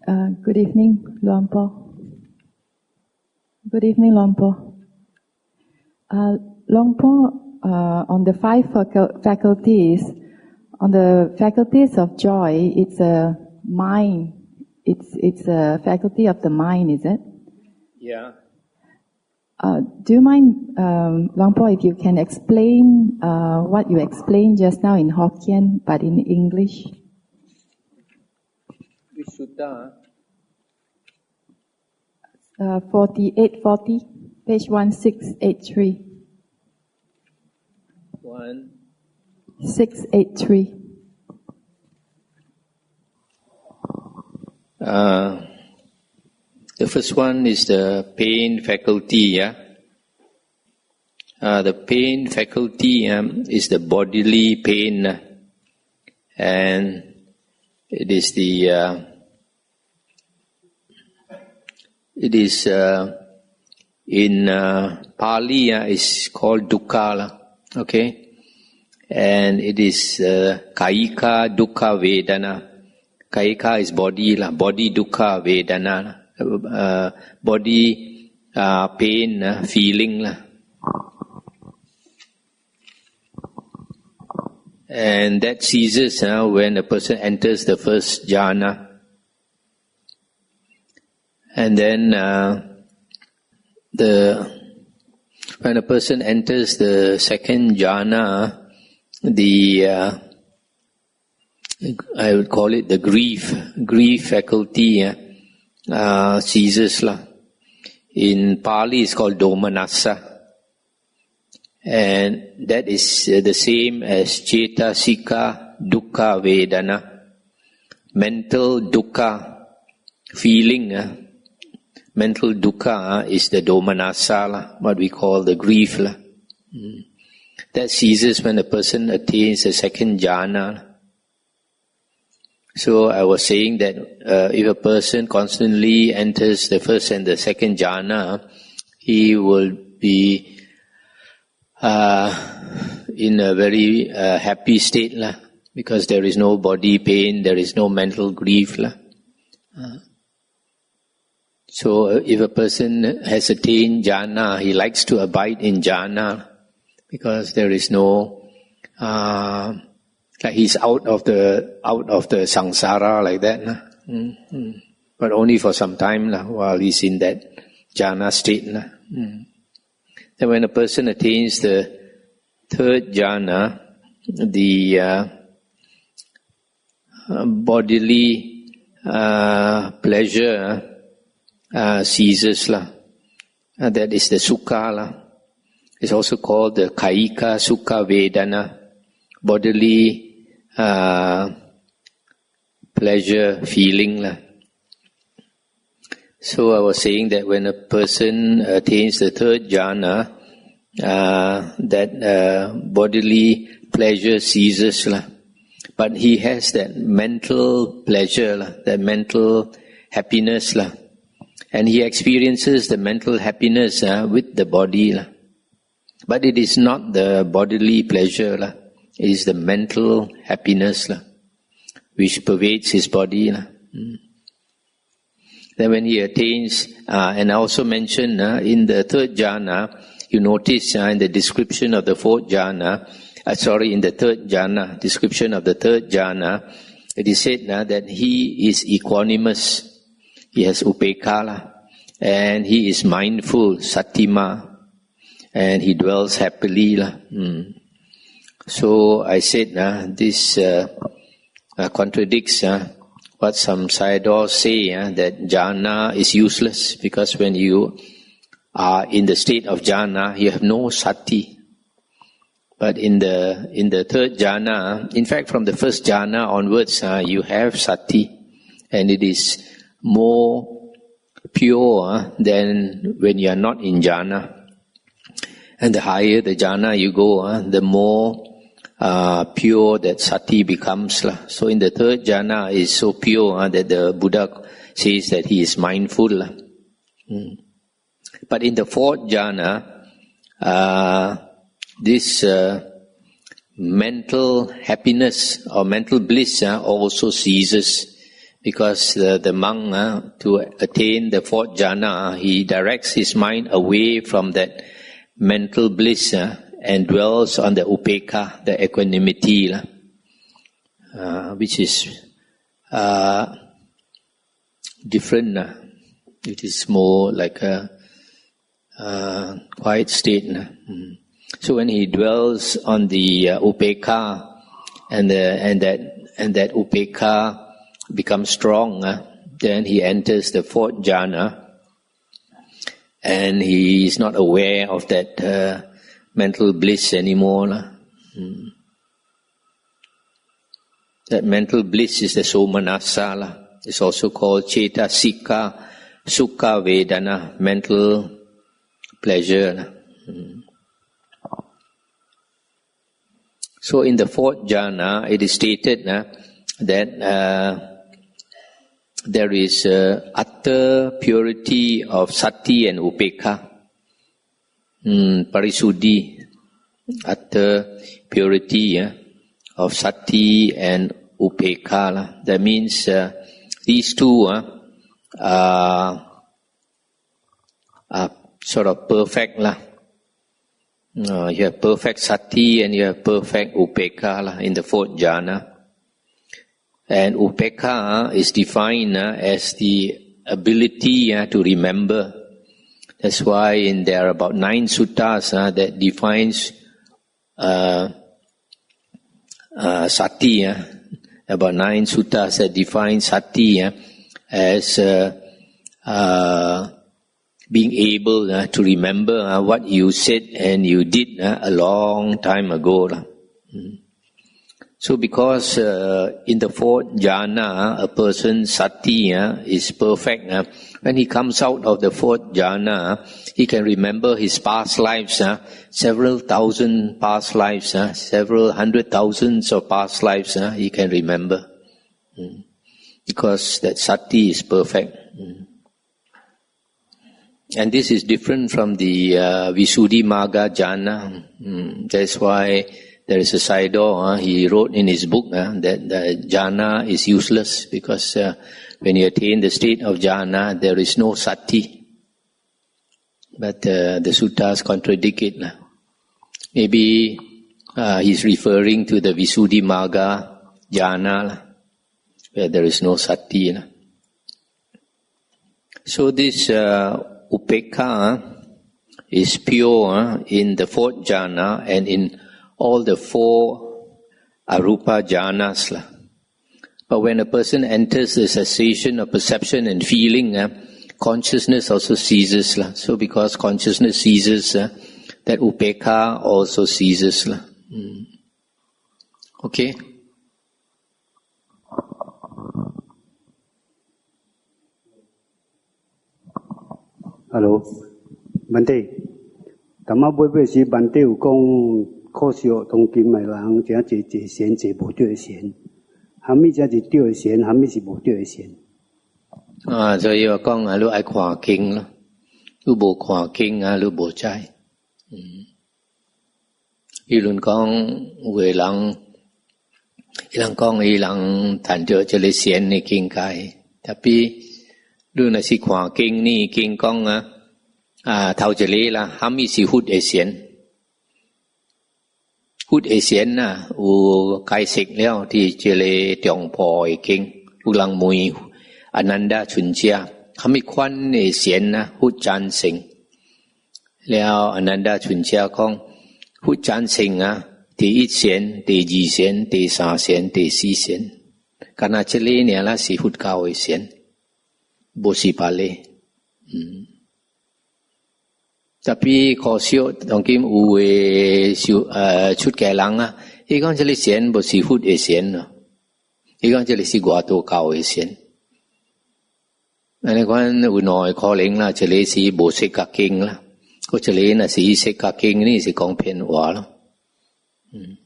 Good evening, Luang Por. Good evening, Luang Por. Luang Por, on the five faculties, on the faculties of joy, it's a mind. It's a faculty of the mind, is it? Yeah. Do you mind, Luang Por, if you can explain what you explained just now in Hokkien, but in English? Which sutta? 4840, page 1683. 683. The first one is the pain faculty, yeah. The pain faculty is the bodily pain, and it is in Pali is called dukkha, okay, and it is kaika dukkha vedana. Kaika is body, body dukkha vedana, body pain, feeling. And that ceases when a person enters the first jhana. And then when a person enters the second jhana, I would call it the grief faculty ceases. In Pali it's called domanassa. And that is the same as cetasika dukkha vedana. Mental dukkha, feeling, mental dukkha is the domanassa, what we call the grief. That ceases when a person attains the second jhana. So I was saying that if a person constantly enters the first and the second jhana, he will be in a very happy state, because there is no body pain, there is no mental grief. So if a person has attained jhana, he likes to abide in jhana, because there is no he's out of the samsara like that, but only for some time while he's in that jhana state. Then when a person attains the third jhana, the bodily pleasure ceases. That is the sukha. It's also called the kaika sukha vedana, bodily pleasure feeling. So I was saying that when a person attains the third jhana, that bodily pleasure ceases, but he has that mental pleasure, that mental happiness, and he experiences the mental happiness with the body, but it is not the bodily pleasure, it is the mental happiness which pervades his body. Then when he attains, and I also mentioned in the third jhana, you notice in the description of the fourth jhana, in the third jhana, description of the third jhana, it is said that he is equanimous, he has upekkha, and he is mindful, sattima, and he dwells happily. So I said this contradicts what some sayadaws say, that jhana is useless, because when you are in the state of jhana, you have no sati. But in the third jhana, in fact from the first jhana onwards, you have sati, and it is more pure than when you are not in jhana. And the higher the jhana you go, the more pure that sati becomes. So in the third jhana is so pure that the Buddha says that he is mindful. But in the fourth jhana, this mental happiness or mental bliss also ceases, because the monk, to attain the fourth jhana, he directs his mind away from that mental bliss and dwells on the upekkha, the equanimity, which is different. It is more like a quiet state. So when he dwells on the upekkha, and that upekkha becomes strong, then he enters the fourth jhana, and he is not aware of that mental bliss anymore. That mental bliss is the somanassa. It's also called cetasika sukha vedana, mental pleasure. So in the fourth jhana, it is stated that there is utter purity of sati and upekkha, parisuddhi, utter purity of sati and upekkha. That means these two are sort of perfect. You have perfect sati and you have perfect upekkha in the fourth jhana. And upekkha is defined as the ability to remember. That's why there are about 9 suttas that defines sati. About 9 suttas that define sati as being able to remember what you said and you did a long time ago. So because in the fourth jhana, a person's sati is perfect, when he comes out of the fourth jhana, he can remember his past lives, several thousand past lives, several hundred thousands of past lives, he can remember. Because that sati is perfect. And this is different from the Visuddhimagga jhana. That's why there is a Sayadaw, he wrote in his book that the jhana is useless, because when you attain the state of jhana, there is no sati. But the suttas contradict it. Maybe he's referring to the Visuddhimagga jhana, where there is no sati. So this upekkha is pure in the fourth jhana and in all the 4 arupa jhanas. But when a person enters the cessation of perception and feeling, consciousness also ceases. So because consciousness ceases, that upekkha also ceases. Okay? Hello, Bante. Tama bối sĩ Bante有講，可惜當今的人真一善，一無對的善。什麼才是對的善，什麼是無對的善？所以我講你愛看經咯，你無看經你無知。伊論講有的人，伊人講伊人談到這個善的境界，特別。如果是看經呢，經講頭一個啦，什麼是佛的善？佛的善有解釋了ที่這個中部的經，有人問อนันดาชุนเจีย什麼款的善佛贊成？แล้วอนันดาชุนเจีย講佛贊成第一善、第二善、第三善、第四善，咁這個呢啦是佛教的善。不是巴利，tapi 可惜當今有嘅出家人伊講這個善不是佛嘅善咯，伊講這個是外道教嘅善。你講有內可能啦，這個是無識格經啦，嗰這個呢是識格經呢是講騙話咯。因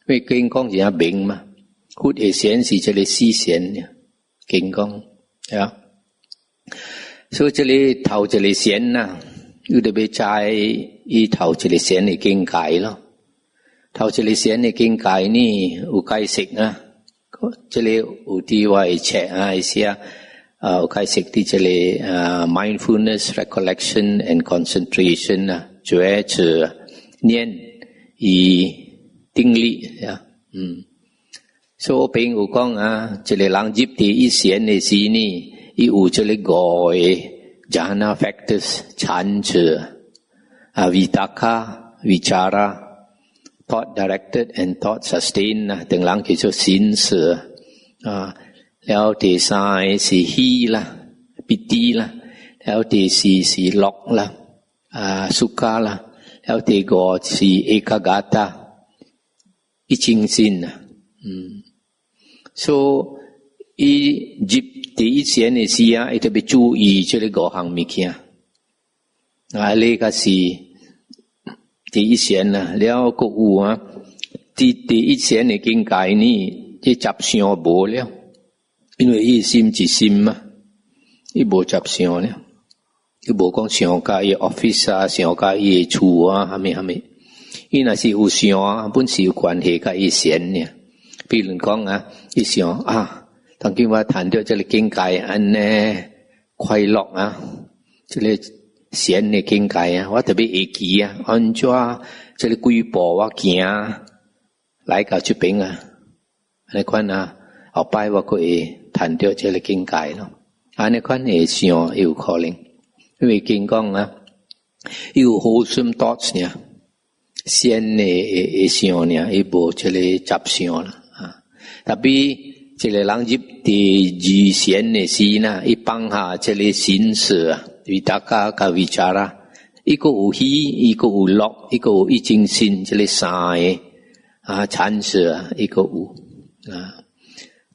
為經講是一明嘛，佛嘅善是這個思善嘅經講，係啊。所以這裡頭這裡善有特別在伊頭這裡善的境界咯。頭這裡善的境界呢有解釋ก็จะเลยอุทิว่าแฉะไอเสียใครสิกที่จะเลย mindfulness recollection and concentration นะช่วยเชื่อเนี่ยอี定力呀所以平有讲这个人入地一线的时呢伊有这个五个 jhana factors 产生vitaka vichara thought directed and thought sustained นะ等人叫做心思แล้วที่สาม是喜啦ปิติ啦แล้วที่สี่是乐啦สุข啦แล้วที่ห้า是ekaggata一精神所以入第一線嘅時一特別注意這個五項物件呢個是第一線了個有第一線嘅境界呢即執相無了因為伊心是心嘛伊無執相了伊無講相甲伊 office 相甲伊厝蝦米伊若是有相本是有關係甲伊線呢比如講伊想當今話談到這個境界安呢快樂這個線嘅境界我特別會記按照這個幾步我行來到這邊你看後擺我可以談到這個境界咯你看會想有可能因為經講有 wholesome thoughts 呢線嘅想呢伊無這個執想啦特別這個人入第二線嘅時呢伊放下這個心思vitaka 甲 vichara 伊個有喜伊個有樂伊個有一精神這個三個產生伊個有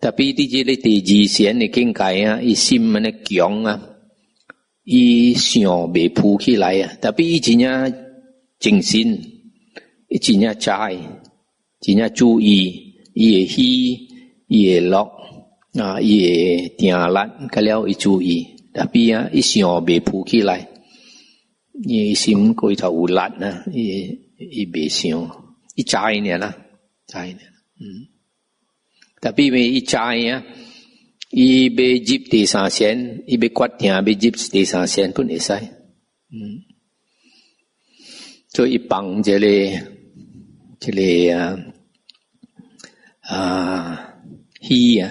特別啲這個第二線嘅境界伊心呢強伊想未浮起來特別伊真正精神伊真正在真正注意伊會喜伊會樂伊會定力甲了伊注意特別伊想未浮起來伊心過頭有力伊未想伊知呢啦特別伊知伊要入第三線伊要決定要入第三線本會使所以放這個喜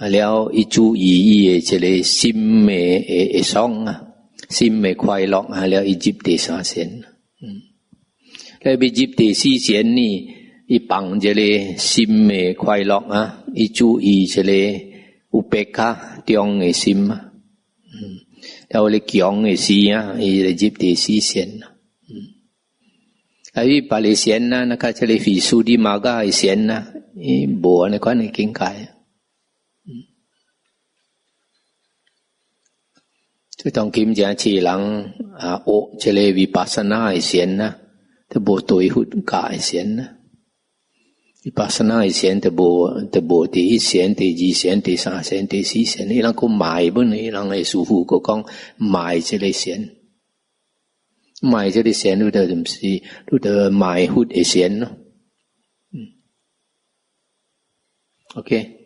了伊注意伊的這個心的爽心的快樂了伊入第三線了要入第四線呢伊放這個心的快樂伊注意這個有白卡中的心了你強的時伊入第四線伊把你線那個這個非數的馬嘎的線伊無那款的境界就當今這次人學這個vipassana的線都無對佛教的線vipassana的線都無第一線第二線第三線第四線伊人講賣本伊人的師父講賣這個線賣這個線都得唔是都得賣佛的線咯OK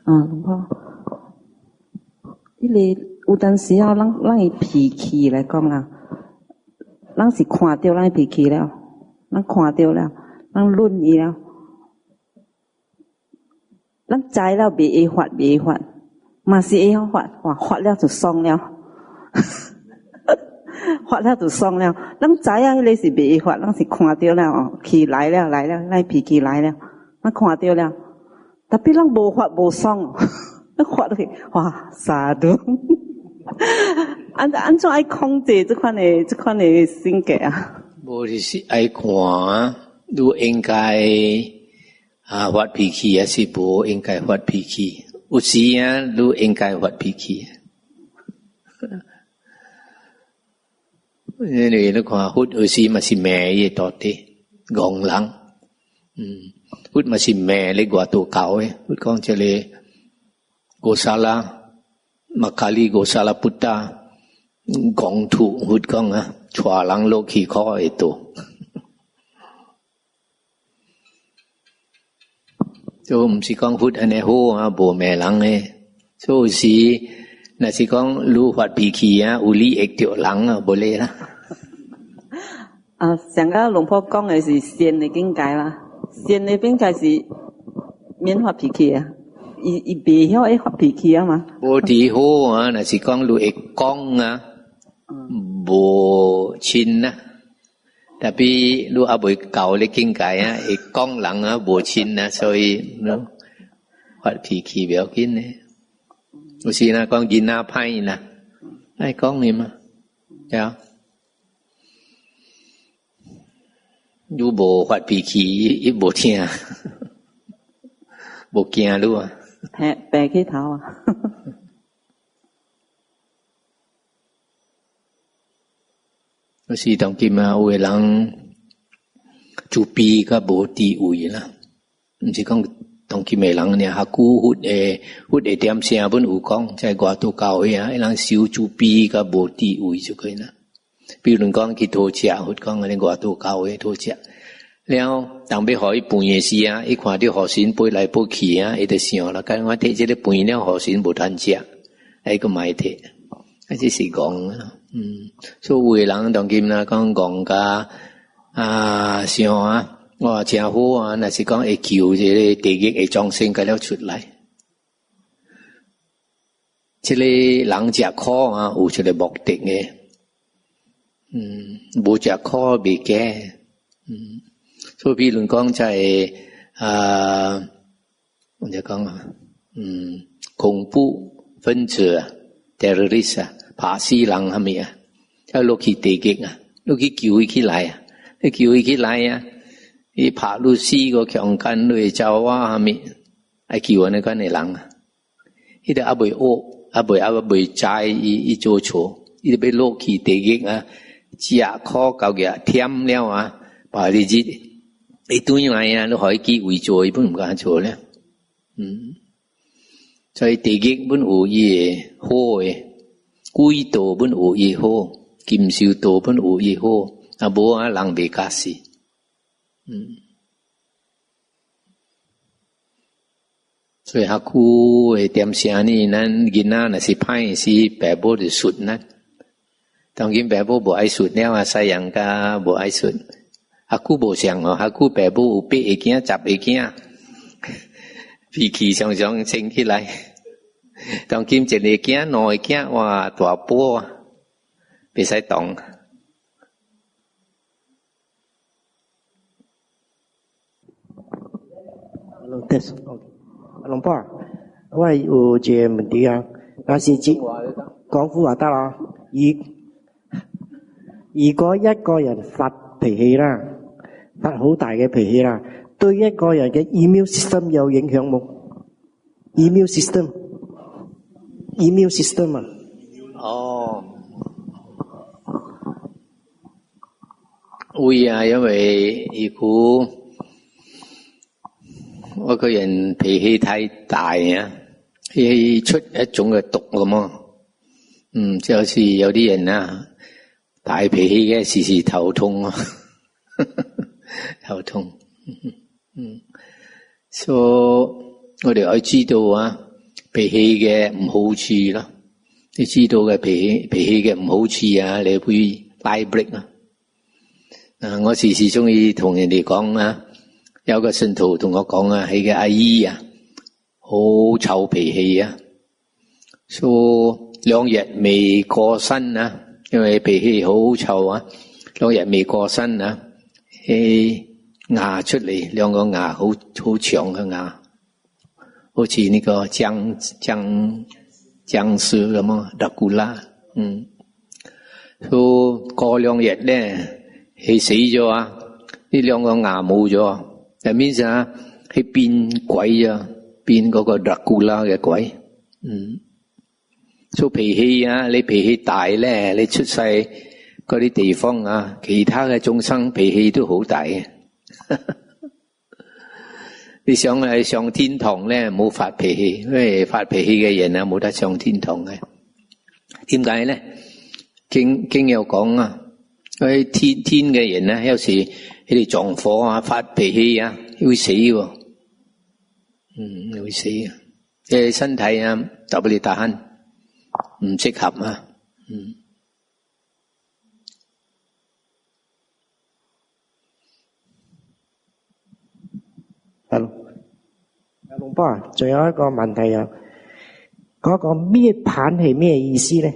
หลวงพ่อ伊咧有當時咱的脾氣來講咱是看到咱脾氣了咱看到了咱論伊了咱知了袂會發嘛是會發了就爽了發了就爽了咱知迄個是袂會發咱是看到了氣來了咱脾氣來了咱看到了特別咱無發無爽發落去哇沙都安怎愛控制這款的性格無就是愛看都應該發脾氣還是不應該發脾氣有時都應該發脾氣你看佛有時嘛是罵伊多啲戇人佛嘛是罵你話ตัวเก่า佛講這裡Gosala Makali Gosala Putta 講ถูก佛講chua人落去ข้อตัว就唔是講活安尼好啊，無命人嘅。所以是，若是講愈發脾氣啊，有利益着人啊，無理啦。上個龍婆講嘅是善嘅境界啦，善嘅境界是免發脾氣啊，伊袂曉會發脾氣啊嘛。無啲好啊，若是講愈會講啊，無親啊。特別愈阿未夠嘅境界啊，會講人啊無親啊，所以發脾氣袂要緊咧。有時呢講囡仔歹啦，愛講你嘛，對。如無發脾氣，伊無聽，無驚你啊，白起頭啊。有時當今啊，有個人自卑甲無地位啦，毋是講當今個人呢，學古佛的點聲本有講，在外頭教會啊，人受自卑甲無地位就可以啦。比如講去討食，佛講安尼外頭教會討食，然後當要互伊飯的時啊，伊看到和尚飛來飛去啊，伊就想啦，干我摕這個飯了，和尚無通食，伊個買摕，啊，這是講啊。所以有個人當今啦講甲想啊，哇真好啊！若是講會求這個地獄的眾生甲了出來，這個人食苦啊，有一個目的嘅，無食苦袂驚，所以比如講在我就講恐怖分子啊 ，terrorist 啊。拍死人係咪啊？要落去地獄啊，落去救伊起來啊，你救伊起來啊，伊拍落死個強姦類走啊係咪？愛救安尼款嘅人啊，伊就阿袂惡，阿袂知伊做錯，伊就要落去地獄啊，食苦到嘅甜了啊，把日子一對來啊，都可以機會做，伊本唔敢做咧。所以地獄本有伊嘅好嘅。鬼道本有伊好，金修道本有伊好，啊無啊人袂假死。所以學久會點聲呢？咱囡仔若是歹是爸母就順咱，當今爸母無愛順了啊，西洋家無愛順，學久無像哦，學久爸母有8個囝10個囝，脾氣常常升起來。當今一個囝2個囝，哇大波啊，袂使動。龍波，我有一個問題啊，那是講副話得啦。如果一個人發脾氣啦，發好大嘅脾氣啦，對一個人嘅 immune system 有影響冇 ？immune system 啊。哦，會啊，因為如果我個人脾氣太大啊，會出一種嘅毒咁啊。就好似有啲人啊，大脾氣嘅時時頭痛啊，頭痛。所以我哋要知道啊，脾氣嘅唔好處啦。你知道嘅脾氣嘅唔好處啊，你會拉 break 啊。我時時中意同人哋講啊，有個信徒同我講啊，佢嘅阿姨啊，好臭脾氣啊，所以2日未過身啊，因為脾氣好臭啊，2日未過身啊，牙出嚟，2個牙好長嘅牙，好似呢個僵屍咁啊，達古拉，所以過2日咧，佢死咗啊，呢2個牙冇咗，就means啊，佢變鬼啊，變嗰個達古拉嘅鬼，所以脾氣啊，你脾氣大咧，你出世嗰啲地方啊，其他嘅眾生脾氣都好大嘅。你想去上天堂咧，冇發脾氣，因為發脾氣嘅人啊，冇得上天堂嘅。點解咧？經有講啊，嗰啲天嘅人咧，有時佢哋撞火啊，發脾氣啊，會死喎。你會死嘅，即係身體啊特別tahan，唔適合啊。龍波啊，仲有一個問題啊，嗰個涅槃係咩意思咧？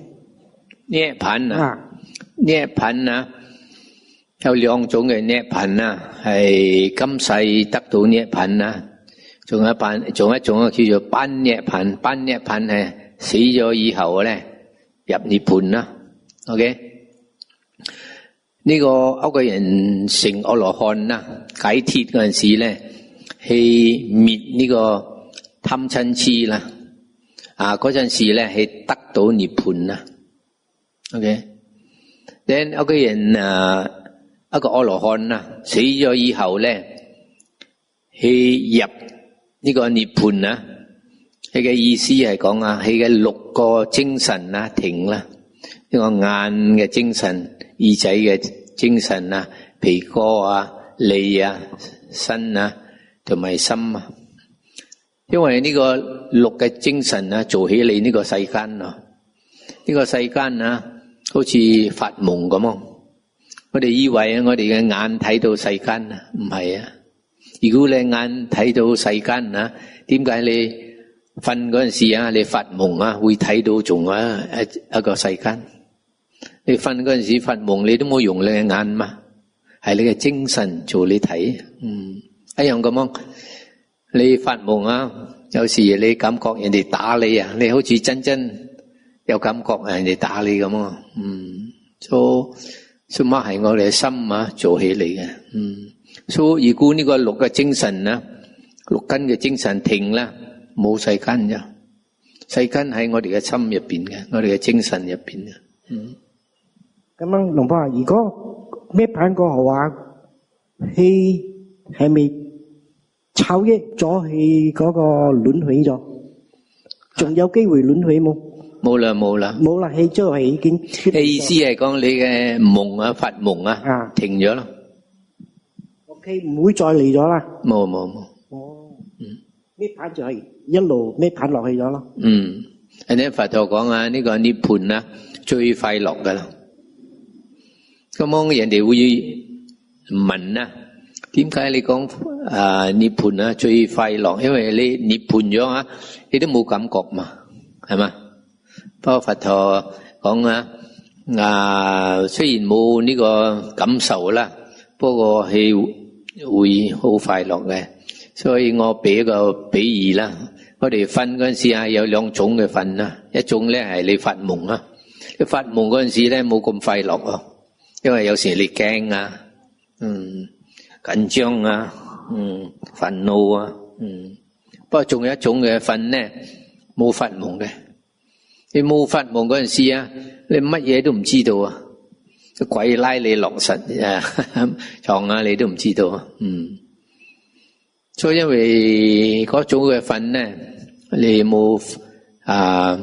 涅槃啊，涅槃啊，有兩種嘅涅槃啊，係今世得到涅槃啊，仲有一種叫做班涅槃，班涅槃係死咗以後咧入涅槃啦。OK， 呢個一個人成阿羅漢啦，解脫嗰陣時咧。去滅呢個貪嗔癡啦，嗰陣時咧係得到涅槃啦。OK，then 一個人一個阿羅漢啦，死咗以後咧，去入呢個涅槃啦。佢嘅意思係講啊，佢嘅六個精神啊停啦，呢個眼嘅精神、耳仔嘅精神啊、鼻哥啊、脷啊、身啊。同埋心啊，因為呢個六嘅精神啊，做起嚟呢個世間啊，呢個世間啊，好似發夢咁啊。我哋以為我哋嘅眼睇到世間啊，唔係啊。如果你眼睇到世間啊，點解你瞓嗰陣時啊，你發夢啊，會睇到仲一個世間？你瞓嗰陣時發夢，你都冇用你嘅眼嘛，係你嘅精神做你睇。一樣咁樣，你發夢啊，有時你感覺人哋打你啊，你好似真有感覺人哋打你咁啊。所以乜係我哋嘅心啊做起嚟嘅。所以如果呢個六個精神啊，六根嘅精神停啦，冇世間啫。世間喺我哋嘅心入邊嘅，我哋嘅精神入邊嘅。咁樣龍波啊，如果咩版過後啊，係咪超越咗佢嗰個輪迴咗？仲有機會輪迴冇？冇啦，佢就係已經。嘅意思係講你嘅夢啊、發夢啊，停咗啦。OK， 唔會再嚟咗啦。冇。咩盤就係一路咩盤落去咗咯。人哋佛陀講啊，呢個涅槃啊最快樂噶啦。咁樣人哋會問啊。點解你講涅槃啊最快樂？因為你涅槃咗啊，你都冇感覺嘛，係嘛？不過佛陀講啊，雖然冇呢個感受啦，不過係會好快樂嘅。所以我俾一個比喻啦，我哋瞓嗰陣時啊，有兩種嘅瞓啦，一種咧係你發夢啊，你發夢嗰陣時咧冇咁快樂啊，因為有時你驚啊，緊張啊，煩惱啊，不過仲有一種嘅瞓咧，冇發夢嘅。你冇發夢嗰陣時啊，你乜嘢都唔知道啊，鬼拉你落實床啊，你都唔知道啊。所以因為嗰種嘅瞓咧，你冇發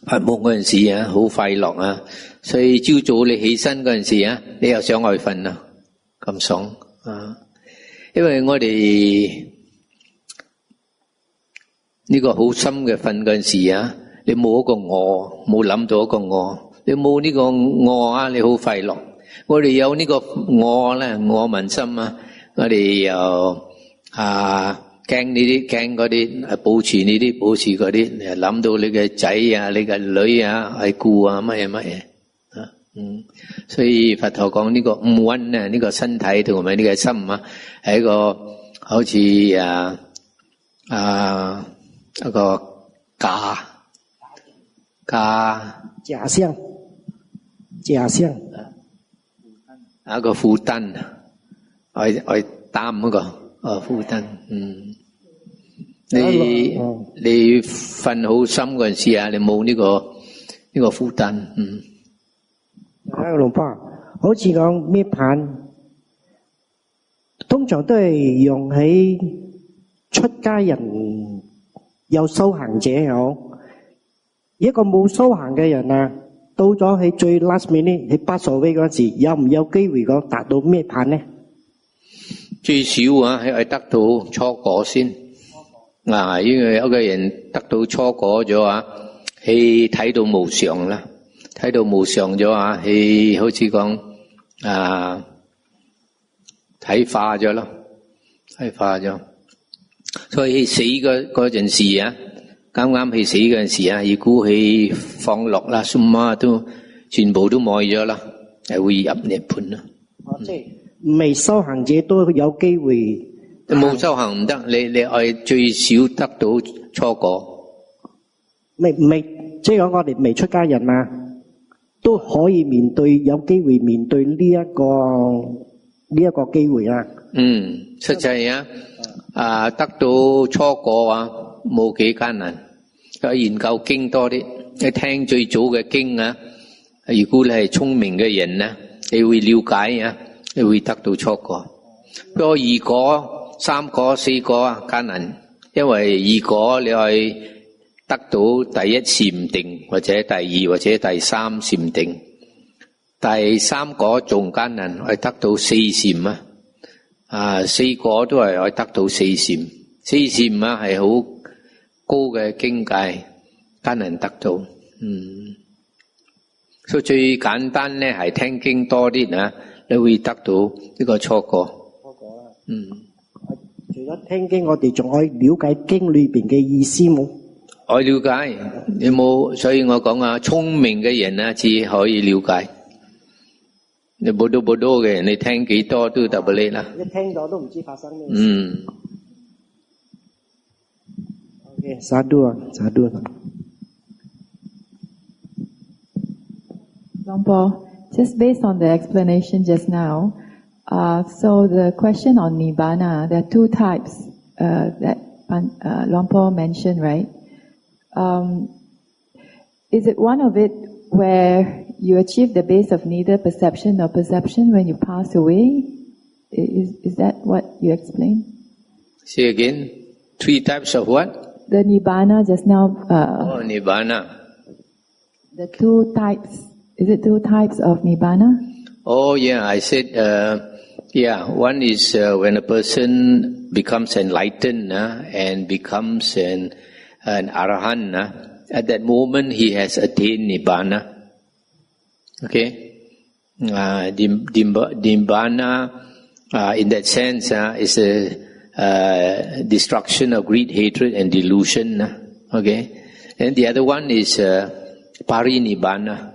夢嗰陣時啊，好快樂啊，所以朝早你起身嗰陣時啊，你又想去瞓啊，咁爽。因為我哋呢個好深嘅瞓嗰陣時啊，你冇一個我，冇諗到一個我，你冇呢個我啊，你好快樂。我哋有呢個我咧，我民心啊，我哋又驚呢啲驚嗰啲，保持呢啲保持嗰啲，諗到你嘅仔啊，你嘅女啊，係顧啊，乜嘢。所以佛陀講呢個五蘊啊，呢個身體同埋呢個心啊，係一個好似一個假象，一個負擔，我擔嗰個負擔。你瞓好深嗰陣時啊，你冇呢個負擔。龍波，好似講咩盤，通常都係用喺出家人有修行者有，一個冇修行嘅人啊，到咗喺最 last minute 喺巴索威嗰時，有唔有機會講達到咩盤呢？最少啊，係得到初果先。因為有個人得到初果咗啊，佢睇到無常啦，睇到無常咗啊，佢好似講睇化咗咯，睇化咗。所以死嗰陣時啊，啱啱佢死嗰陣時啊，如果佢放落啦，什麼都全部都冇咗啦，係會入涅槃啦。即係未修行者都有機會。冇修行唔得，你係最少得到初果。未，即係講我哋未出家人啊，都可以面對，有機會面對呢一個機會啊。實際啊，得到初果啊，冇幾艱難。研究經多啲，你聽最早嘅經啊。如果你係聰明嘅人啊，你會了解啊，你會得到初果。不過二果、三果、四果啊，艱難，因為二果你係得到第一禪定，或者第二或者第三禪定。第三果仲艱難，係得到四禪啊。四果都係可以得到四禪。四禪啊係好高嘅境界，艱難得到。所以最簡單咧係聽經多啲啊，你會得到呢個初果。初果啦。除咗聽經，我哋仲可以了解經裏邊嘅意思冇？我了解，你冇，所以我講啊，聰明嘅人啊，至可以了解。你冇多嘅人，你聽幾多都得不叻啦。一聽咗都唔知發生咩事。OK， 沙都啊。Longpo, just based on the explanation just now, so the question on Nibbana, there are two types that Longpo mentioned, right? Is it one of it where you achieve the base of neither perception nor perception when you pass away? Is that what you explained? Say again. 3 types of what? The Nibbana just now. Nibbana. The 2 types. Is it 2 types of Nibbana? Oh yeah, I said, one is when a person becomes enlightened and becomes an arahant, at that moment he has attained Nibbana. Okay? Nibbana, in that sense, is a destruction of greed, hatred and delusion. Okay? And the other one is Parinibbana.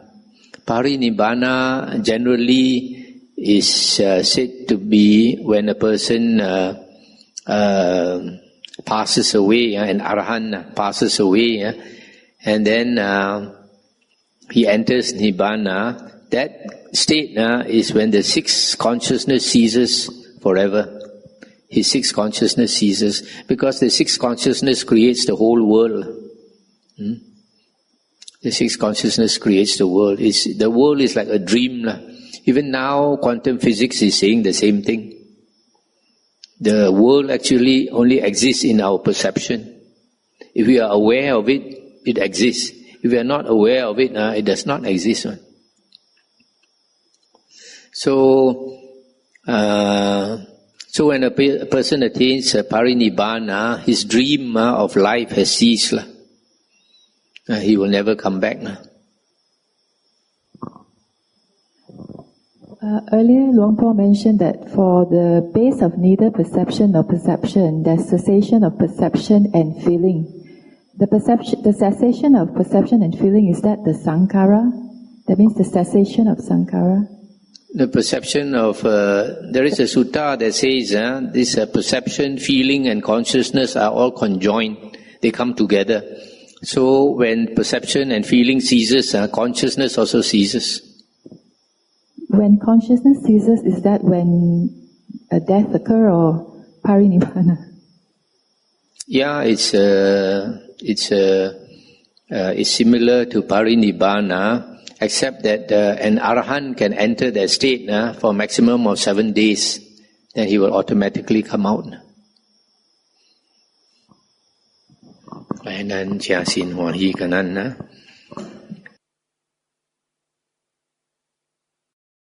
Parinibbana generally is said to be when a person passes away, an arahant passes away, and then he enters Nibbana. That state is when the 6th consciousness ceases forever. His 6th consciousness ceases, because the 6th consciousness creates the whole world. The 6th consciousness creates the world. The world is like a dream. Even now, quantum physics is saying the same thing. The world actually only exists in our perception. If we are aware of it, it exists. If we are not aware of it, it does not exist. So when a person attains parinibbana, his dream of life has ceased. He will never come back. Earlier, Luangpo mentioned that for the base of neither perception nor perception, there's cessation of perception and feeling. The cessation of perception and feeling, is that the sankhara? That means the cessation of sankhara? The perception of, there is a sutta that says this perception, feeling and consciousness are all conjoined. They come together. So when perception and feeling ceases, consciousness also ceases. When consciousness ceases, is that when a death occurs or parinibbana? Yeah, it's similar to parinibbana, except that an arahant can enter that state for a maximum of 7 days. Then he will automatically come out. ให้นั้นเชียร์ศีลหัวฮีกันนั้นนะ